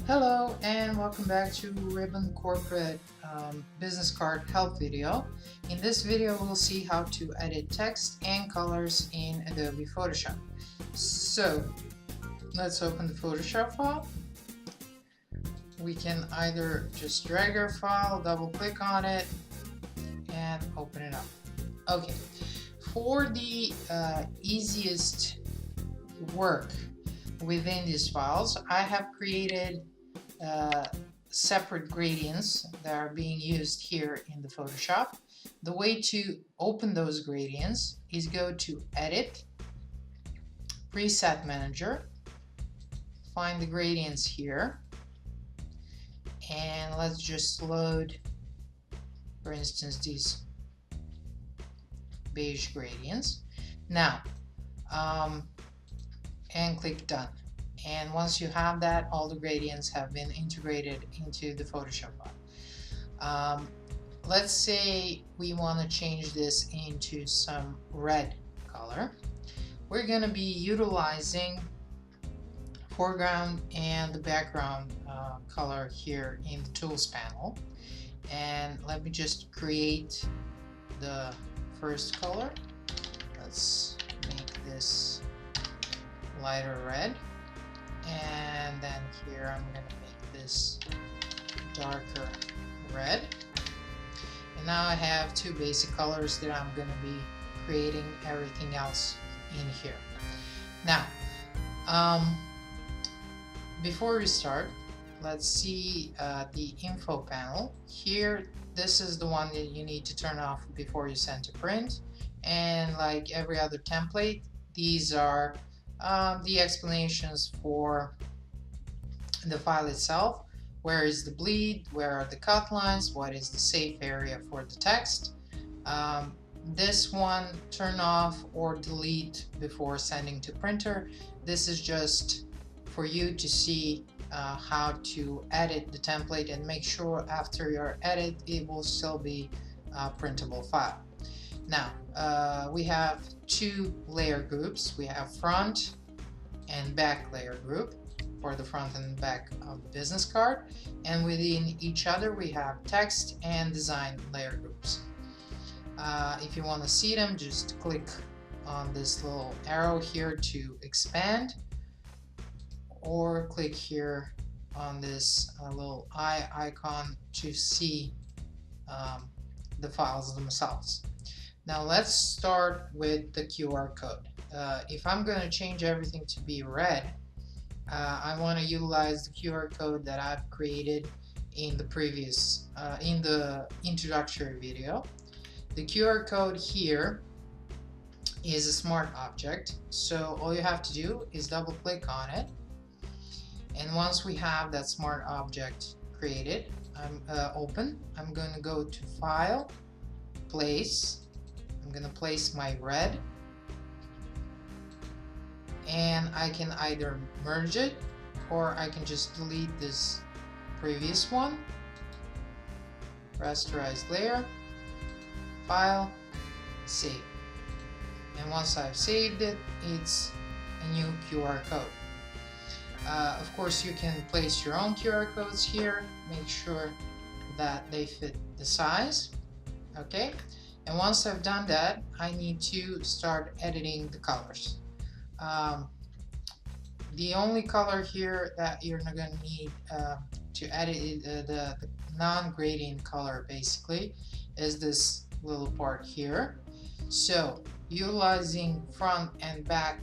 Hello and welcome back to Ribbon Corporate Business Card Help video. In this video we'll see how to edit text and colors in Adobe Photoshop. So let's open the Photoshop file. We can either just drag our file, double click on it and open it up. Okay, for the easiest work within these files, I have created separate gradients that are being used here in the Photoshop. The way to open those gradients is go to Edit, Preset Manager, find the gradients here, and let's just load, for instance, these beige gradients. Now, and click Done. And once you have that, all the gradients have been integrated into the Photoshop file. Let's say we want to change this into some red color. We're going to be utilizing foreground and the background color here in the Tools panel. And let me just create the first color. Let's make this lighter red. And then here I'm going to make this darker red. And now I have two basic colors that I'm going to be creating everything else in here. Now, before we start, let's see the info panel. Here, this is the one that you need to turn off before you send to print. And like every other template, these are the explanations for the file itself. Where is the bleed? Where are the cut lines? What is the safe area for the text? This one, turn off or delete before sending to printer. This is just for you to see how to edit the template and make sure after your edit it will still be a printable file. Now, we have two layer groups. We have front and back layer group for the front and back of the business card, and within each other we have text and design layer groups. If you want to see them, just click on this little arrow here to expand, or click here on this little eye icon to see the files themselves. Now let's start with the QR code. If I'm going to change everything to be red, I want to utilize the QR code that I've created in the previous, in the introductory video. The QR code here is a smart object, so all you have to do is double click on it. And once we have that smart object created, open, I'm going to go to File, Place. I'm going to place my red, and I can either merge it or I can just delete this previous one. Rasterize layer, File, Save. And once I've saved it, it's a new QR code. Of course, you can place your own QR codes here. Make sure that they fit the size. Okay. And once I've done that, I need to start editing the colors. The only color here that you're not going to need to edit the non-gradient color basically is this little part here. So utilizing front and back,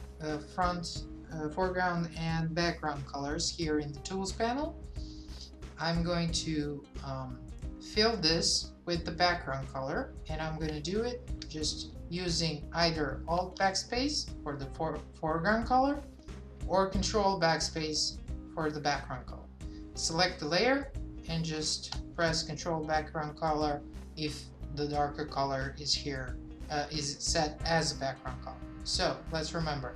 foreground and background colors here in the Tools panel, I'm going to fill this with the background color, and I'm going to do it just using either Alt Backspace for the foreground color or Control Backspace for the background color. Select the layer and just press Control Background Color if the darker color is here, is set as a background color. So let's remember,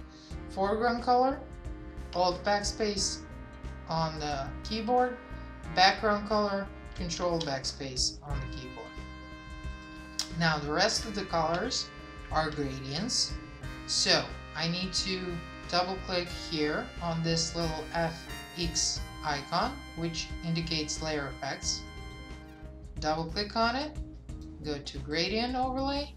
foreground color, Alt Backspace on the keyboard, background color, Control Backspace on the keyboard. Now the rest of the colors are gradients, so I need to double click here on this little FX icon, which indicates layer effects. Double click on it, go to gradient overlay,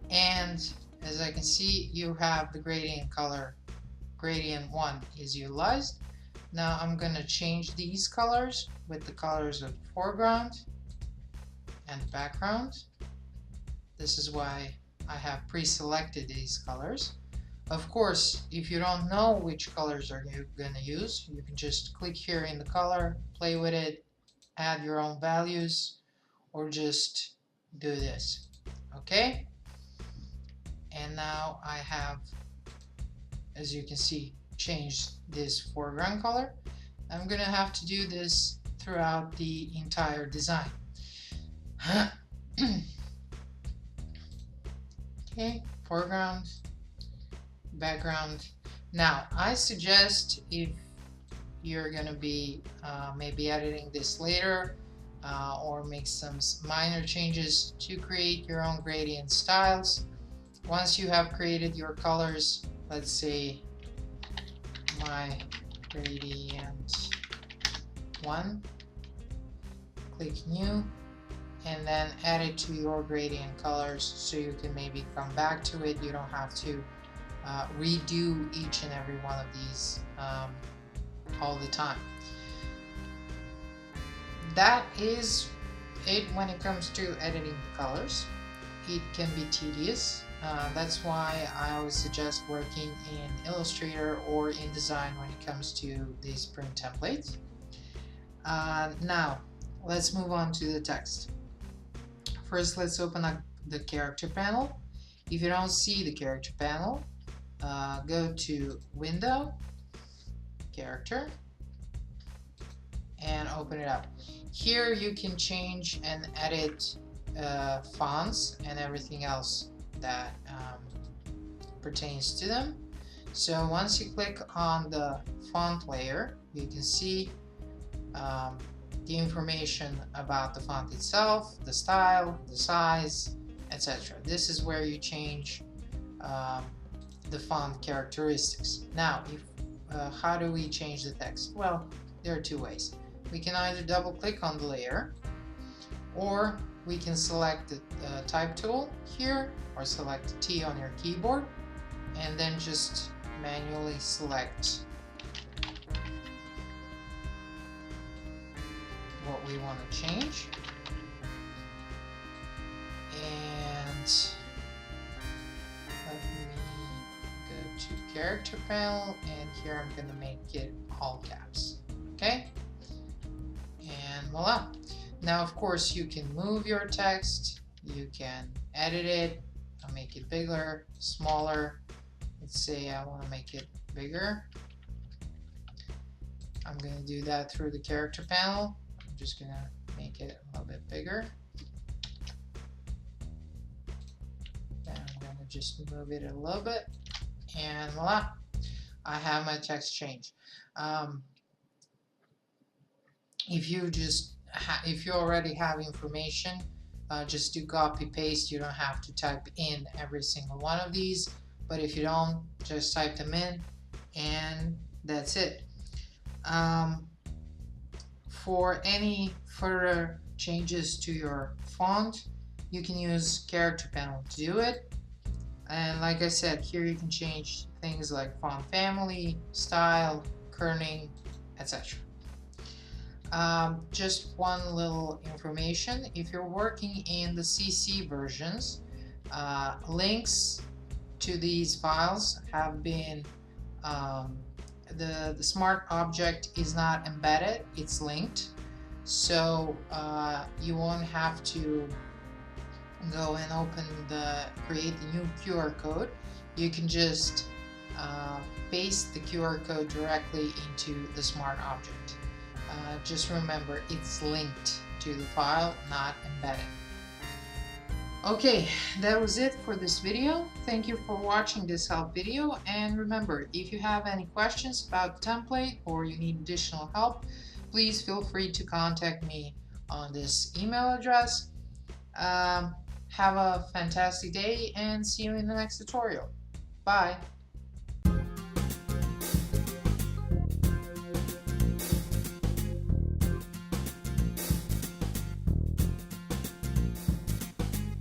and as I can see, you have the gradient color. Gradient 1 is utilized. Now I'm going to change these colors with the colors of foreground and background. This is why I have pre-selected these colors. Of course, if you don't know which colors are you going to use, you can just click here in the color, play with it, add your own values, or just do this. Okay? And now I have, as you can see, changed this foreground color. I'm going to have to do this throughout the entire design. Okay, foreground, background. Now, I suggest if you're going to be maybe editing this later or make some minor changes to create your own gradient styles. Once you have created your colors, let's say my gradient 1, click new, and then add it to your gradient colors so you can maybe come back to it. You don't have to redo each and every one of these all the time. That is it when it comes to editing the colors. It can be tedious. That's why I always suggest working in Illustrator or InDesign when it comes to these print templates. Now, let's move on to the text. First, let's open up the character panel. If you don't see the character panel, go to Window, Character, and open it up. Here you can change and edit fonts and everything else that pertains to them. So once you click on the font layer, you can see the information about the font itself, the style, the size, etc. This is where you change the font characteristics. Now, how do we change the text? Well, there are two ways. We can either double click on the layer, or we can select the type tool here, or select T on your keyboard, and then just manually select what we want to change. And let me go to character panel, and here I'm going to make it all caps. Okay, and voila. Now, of course, you can move your text, you can edit it, make it bigger, smaller. Let's say I want to make it bigger. I'm going to do that through the character panel. I'm just going to make it a little bit bigger. Then I'm going to just move it a little bit, and voila, I have my text change. If you already have information, just do copy paste. You don't have to type in every single one of these, but if you don't, just type them in, and that's it. For any further changes to your font, you can use character panel to do it. And like I said, here you can change things like font family, style, kerning, etc. Just one little information: if you're working in the CC versions, links to these files have been the smart object is not embedded, it's linked, so you won't have to go and create the new QR code. You can just paste the QR code directly into the smart object. Just remember, it's linked to the file, not embedded. Okay, that was it for this video. Thank you for watching this help video, and remember, if you have any questions about the template or you need additional help, please feel free to contact me on this email address. Have a fantastic day, and see you in the next tutorial. Bye!